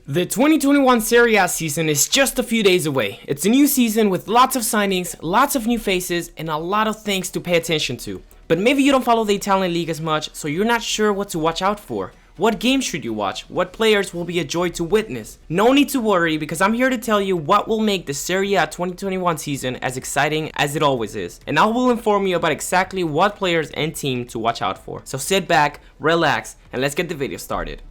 The 2021 Serie A season is just a few days away. It's a new season with lots of signings, lots of new faces, and a lot of things to pay attention to. But maybe you don't follow the Italian league as much, so you're not sure what to watch out for. What games should you watch? What players will be a joy to witness? No need to worry, because I'm here to tell you what will make the Serie A 2021 season as exciting as it always is. And I will inform you about exactly what players and team to watch out for. So sit back, relax, and let's get the video started.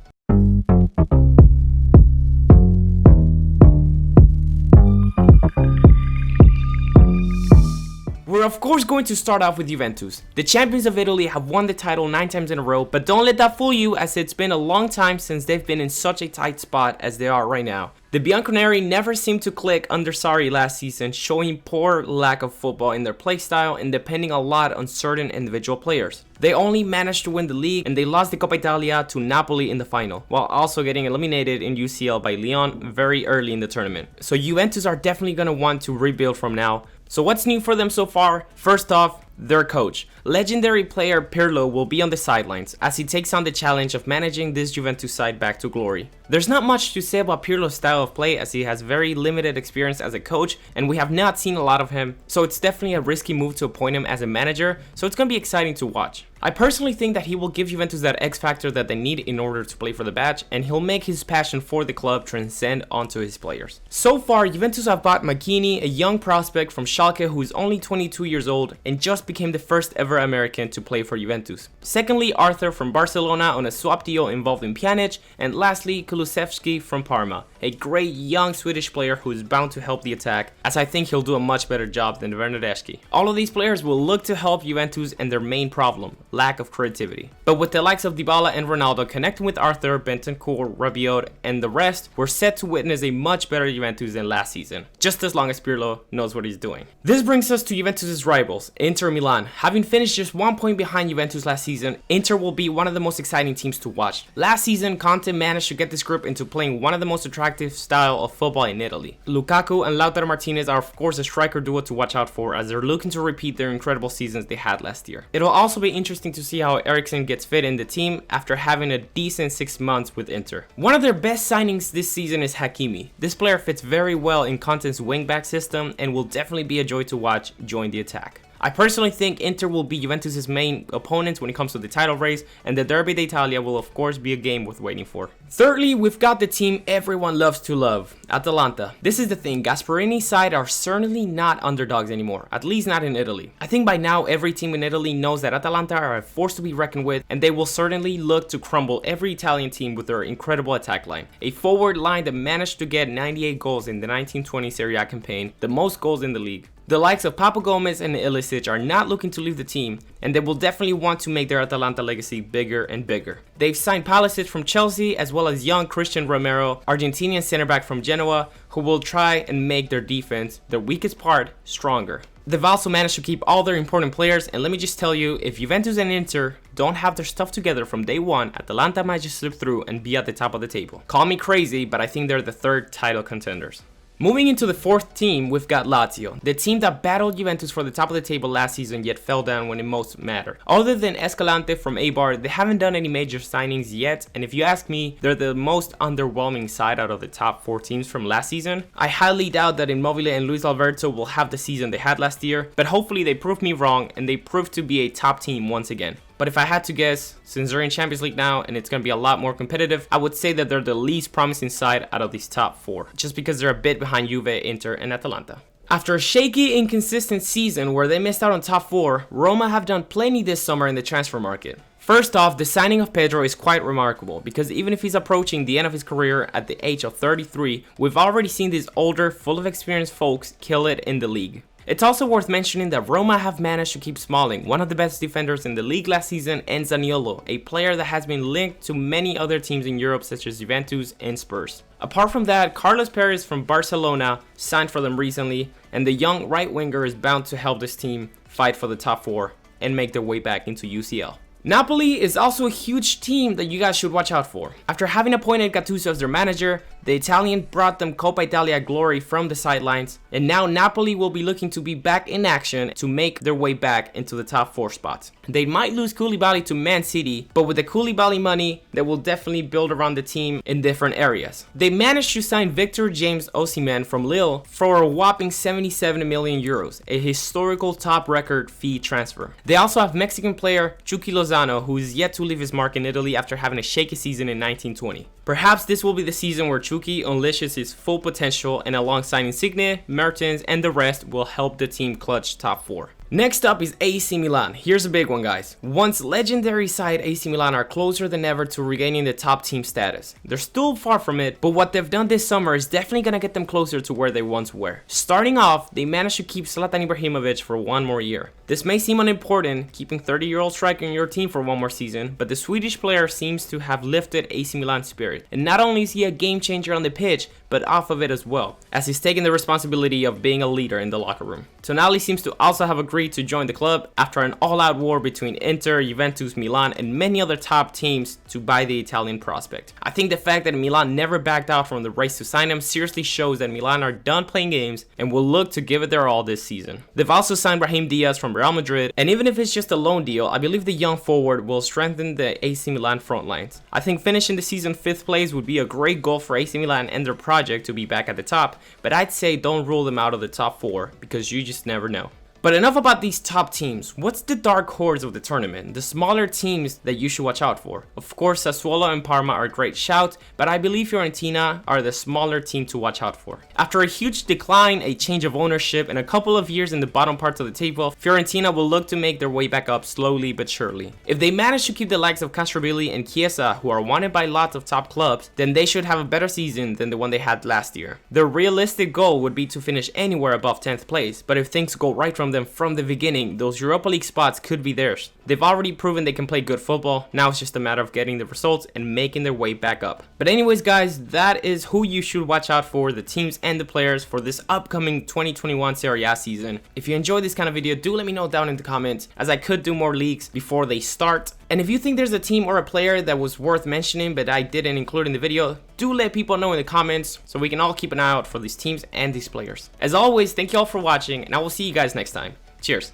We're of course going to start off with Juventus. The champions of Italy have won the title 9 times in a row, but don't let that fool you, as it's been a long time since they've been in such a tight spot as they are right now. The Bianconeri never seemed to click under Sarri last season, showing poor lack of football in their playstyle and depending a lot on certain individual players. They only managed to win the league, and they lost the Coppa Italia to Napoli in the final, while also getting eliminated in UCL by Lyon very early in the tournament. So Juventus are definitely going to want to rebuild from now. So what's new for them so far? First off, their coach. Legendary player Pirlo will be on the sidelines as he takes on the challenge of managing this Juventus side back to glory. There's not much to say about Pirlo's style of play, as he has very limited experience as a coach and we have not seen a lot of him, so it's definitely a risky move to appoint him as a manager, so it's going to be exciting to watch. I personally think that he will give Juventus that X factor that they need in order to play for the badge, and he'll make his passion for the club transcend onto his players. So far, Juventus have bought Macchini, a young prospect from Schalke who is only 22 years old and just became the first ever American to play for Juventus. Secondly, Arthur from Barcelona on a swap deal involving Pjanic, and lastly, Kulusevski from Parma, a great young Swedish player who is bound to help the attack, as I think he'll do a much better job than Bernardeschi. All of these players will look to help Juventus and their main problem, lack of creativity. But with the likes of Dybala and Ronaldo connecting with Arthur, Bentancur, Rabiot, and the rest, we're set to witness a much better Juventus than last season, just as long as Pirlo knows what he's doing. This brings us to Juventus' rivals, Inter Milan. Having finished just 1 point behind Juventus last season, Inter will be one of the most exciting teams to watch. Last season, Conte managed to get this group into playing one of the most attractive style of football in Italy. Lukaku and Lautaro Martinez are of course a striker duo to watch out for, as they're looking to repeat their incredible seasons they had last year. It'll also be interesting to see how Eriksen gets fit in the team after having a decent 6 months with Inter. One of their best signings this season is Hakimi. This player fits very well in Conte's wingback system and will definitely be a joy to watch join the attack. I personally think Inter will be Juventus' main opponents when it comes to the title race, and the Derby d'Italia will of course be a game worth waiting for. Thirdly, we've got the team everyone loves to love, Atalanta. This is the thing, Gasperini's side are certainly not underdogs anymore, at least not in Italy. I think by now every team in Italy knows that Atalanta are a force to be reckoned with, and they will certainly look to crumble every Italian team with their incredible attack line. A forward line that managed to get 98 goals in the 1920 Serie A campaign, the most goals in the league. The likes of Papu Gomez and Ilicic are not looking to leave the team, and they will definitely want to make their Atalanta legacy bigger and bigger. They've signed Pulisic from Chelsea, as well as young Christian Romero, Argentinian center back from Genoa, who will try and make their defense, their weakest part, stronger. They've also managed to keep all their important players, and let me just tell you, if Juventus and Inter don't have their stuff together from day one, Atalanta might just slip through and be at the top of the table. Call me crazy, but I think they're the third title contenders. Moving into the fourth team, we've got Lazio, the team that battled Juventus for the top of the table last season yet fell down when it most mattered. Other than Escalante from Eibar, they haven't done any major signings yet, and if you ask me, they're the most underwhelming side out of the top 4 teams from last season. I highly doubt that Immobile and Luis Alberto will have the season they had last year, but hopefully they prove me wrong and they prove to be a top team once again. But if I had to guess, since they're in Champions League now and it's going to be a lot more competitive, I would say that they're the least promising side out of these top 4, just because they're a bit behind Juve, Inter, and Atalanta. After a shaky, inconsistent season where they missed out on top 4, Roma have done plenty this summer in the transfer market. First off, the signing of Pedro is quite remarkable, because even if he's approaching the end of his career at the age of 33, we've already seen these older, full of experience folks kill it in the league. It's also worth mentioning that Roma have managed to keep Smalling, one of the best defenders in the league last season, and Zaniolo, a player that has been linked to many other teams in Europe such as Juventus and Spurs. Apart from that, Carlos Perez from Barcelona signed for them recently, and the young right winger is bound to help this team fight for the top 4 and make their way back into UCL. Napoli is also a huge team that you guys should watch out for. After having appointed Gattuso as their manager, the Italian brought them Coppa Italia glory from the sidelines, and now Napoli will be looking to be back in action to make their way back into the top 4 spots. They might lose Koulibaly to Man City, but with the Koulibaly money, they will definitely build around the team in different areas. They managed to sign Victor James Osimhen from Lille for a whopping 77 million euros, a historical top record fee transfer. They also have Mexican player Chucky Lozano, who is yet to leave his mark in Italy after having a shaky season in 1920. Perhaps this will be the season where Chucky unleashes his full potential, and alongside Insigne, Mertens, and the rest will help the team clutch top 4. Next up is AC Milan. Here's a big one, guys. Once legendary side AC Milan are closer than ever to regaining the top team status. They're still far from it, but what they've done this summer is definitely gonna get them closer to where they once were. Starting off, they managed to keep Zlatan Ibrahimovic for 1 more year. This may seem unimportant, keeping 30-year-old striker in your team for 1 more season, but the Swedish player seems to have lifted AC Milan's spirit. And not only is he a game changer on the pitch, but off of it as well, as he's taking the responsibility of being a leader in the locker room. Tonali seems to also have agreed to join the club after an all-out war between Inter, Juventus, Milan, and many other top teams to buy the Italian prospect. I think the fact that Milan never backed out from the race to sign him seriously shows that Milan are done playing games and will look to give it their all this season. They've also signed Brahim Diaz from Real Madrid, and even if it's just a loan deal, I believe the young forward will strengthen the AC Milan front lines. I think finishing the season 5th place would be a great goal for AC Milan and their project to be back at the top, but I'd say don't rule them out of the top 4 because you just never know. But enough about these top teams. What's the dark horse of the tournament? The smaller teams that you should watch out for. Of course, Sassuolo and Parma are a great shout, but I believe Fiorentina are the smaller team to watch out for. After a huge decline, a change of ownership, and a couple of years in the bottom parts of the table, Fiorentina will look to make their way back up slowly but surely. If they manage to keep the likes of Castrovilli and Chiesa, who are wanted by lots of top clubs, then they should have a better season than the one they had last year. Their realistic goal would be to finish anywhere above 10th place, but if things go right from them from the beginning, those Europa League spots could be theirs. They've already proven they can play good football, now it's just a matter of getting the results and making their way back up. But anyways guys, that is who you should watch out for, the teams and the players for this upcoming 2021 Serie A season. If you enjoyed this kind of video, do let me know down in the comments, as I could do more leagues before they start. And if you think there's a team or a player that was worth mentioning but I didn't include in the video, do let people know in the comments so we can all keep an eye out for these teams and these players. As always, thank you all for watching, and I will see you guys next time. Cheers.